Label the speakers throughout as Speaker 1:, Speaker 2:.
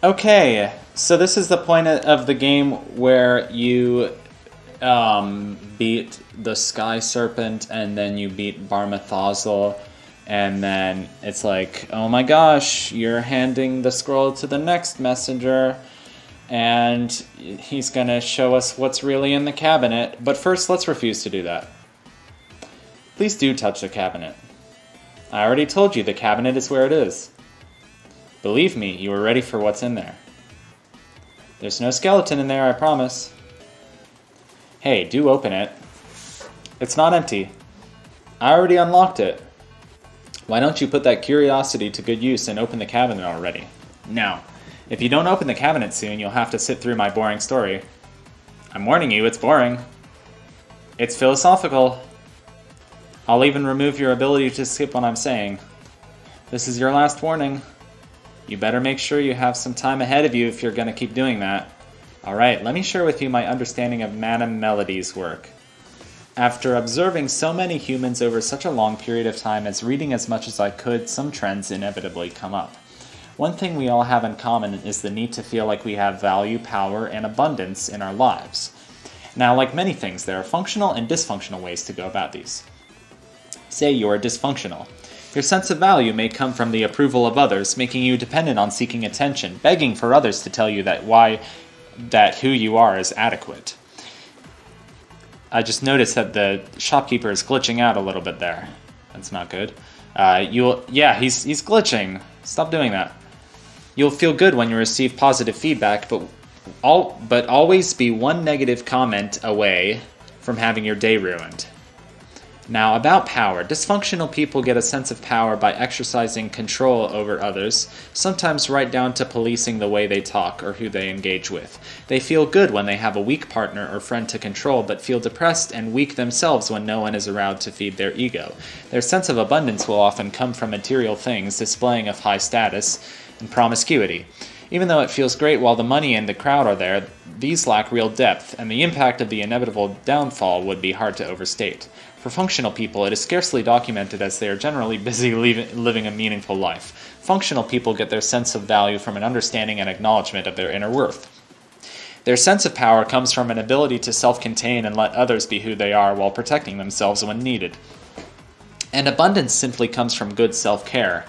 Speaker 1: Okay, so this is the point of the game where you beat the Sky Serpent, and then you beat Barmathazel, and then it's like, oh my gosh, you're handing the scroll to the next messenger, and he's gonna show us what's really in the cabinet. But first, let's refuse to do that. Please do touch the cabinet. I already told you the cabinet is where it is. Believe me, you were ready for what's in there. There's no skeleton in there, I promise. Hey, do open it. It's not empty. I already unlocked it. Why don't you put that curiosity to good use and open the cabinet already? Now, if you don't open the cabinet soon, you'll have to sit through my boring story. I'm warning you, it's boring. It's philosophical. I'll even remove your ability to skip what I'm saying. This is your last warning. You better make sure you have some time ahead of you if you're going to keep doing that. Alright, let me share with you my understanding of Madame Melody's work. After observing so many humans over such a long period of time as reading as much as I could, some trends inevitably come up. One thing we all have in common is the need to feel like we have value, power, and abundance in our lives. Now, like many things, there are functional and dysfunctional ways to go about these. Say you are dysfunctional. Your sense of value may come from the approval of others, making you dependent on seeking attention, begging for others to tell you that who you are is adequate. I just noticed that the shopkeeper is glitching out a little bit there. That's not good. He's glitching. Stop doing that. You'll feel good when you receive positive feedback, but always be one negative comment away from having your day ruined. Now, about power. Dysfunctional people get a sense of power by exercising control over others, sometimes right down to policing the way they talk or who they engage with. They feel good when they have a weak partner or friend to control, but feel depressed and weak themselves when no one is around to feed their ego. Their sense of abundance will often come from material things, displaying of high status, and promiscuity. Even though it feels great while the money and the crowd are there, these lack real depth, and the impact of the inevitable downfall would be hard to overstate. For functional people, it is scarcely documented as they are generally busy living a meaningful life. Functional people get their sense of value from an understanding and acknowledgement of their inner worth. Their sense of power comes from an ability to self-contain and let others be who they are while protecting themselves when needed. And abundance simply comes from good self-care.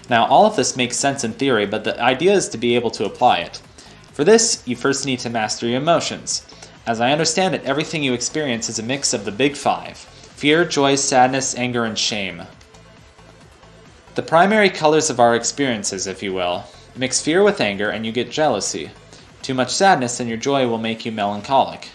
Speaker 1: Now, all of this makes sense in theory, but the idea is to be able to apply it. For this, you first need to master your emotions. As I understand it, everything you experience is a mix of the big five: fear, joy, sadness, anger, and shame. The primary colors of our experiences, if you will. Mix fear with anger and you get jealousy. Too much sadness and your joy will make you melancholic.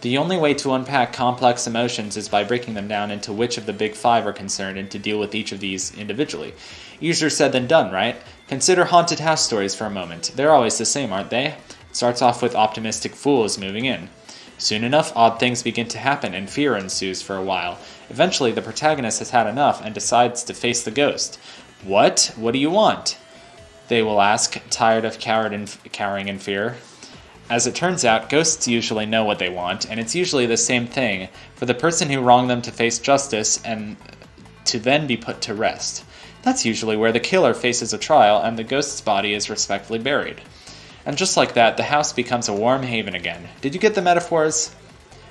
Speaker 1: The only way to unpack complex emotions is by breaking them down into which of the big five are concerned and to deal with each of these individually. Easier said than done, right? Consider haunted house stories for a moment. They're always the same, aren't they? It starts off with optimistic fools moving in. Soon enough, odd things begin to happen and fear ensues for a while. Eventually, the protagonist has had enough and decides to face the ghost. What? What do you want? They will ask, tired of cowering in fear. As it turns out, ghosts usually know what they want, and it's usually the same thing: for the person who wronged them to face justice and to then be put to rest. That's usually where the killer faces a trial and the ghost's body is respectfully buried. And just like that, the house becomes a warm haven again. Did you get the metaphors?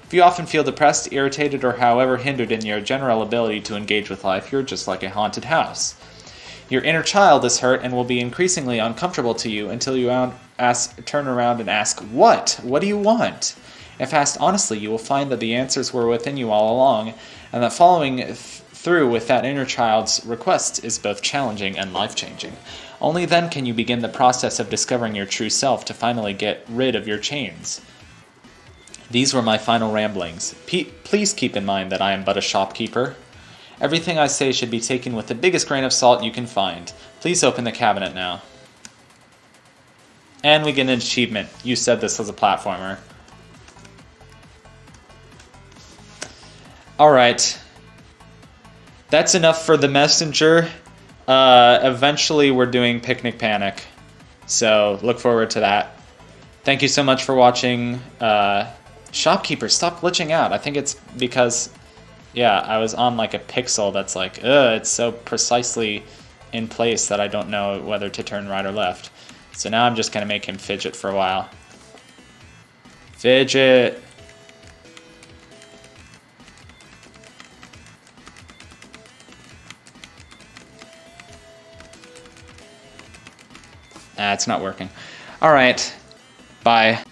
Speaker 1: If you often feel depressed, irritated, or however hindered in your general ability to engage with life, you're just like a haunted house. Your inner child is hurt and will be increasingly uncomfortable to you until you turn around and ask, "What? What do you want?" If asked honestly, you will find that the answers were within you all along, and that following through with that inner child's request is both challenging and life-changing. Only then can you begin the process of discovering your true self to finally get rid of your chains. These were my final ramblings. Please keep in mind that I am but a shopkeeper. Everything I say should be taken with the biggest grain of salt you can find. Please open the cabinet now. And we get an achievement. You said this was a platformer. Alright. That's enough for the messenger. Eventually we're doing Picnic Panic. So look forward to that. Thank you so much for watching. Shopkeeper, stop glitching out. I think it's because, yeah, I was on like a pixel that's like, it's so precisely in place that I don't know whether to turn right or left. So now I'm just gonna make him fidget for a while. Fidget. It's not working. All right, bye.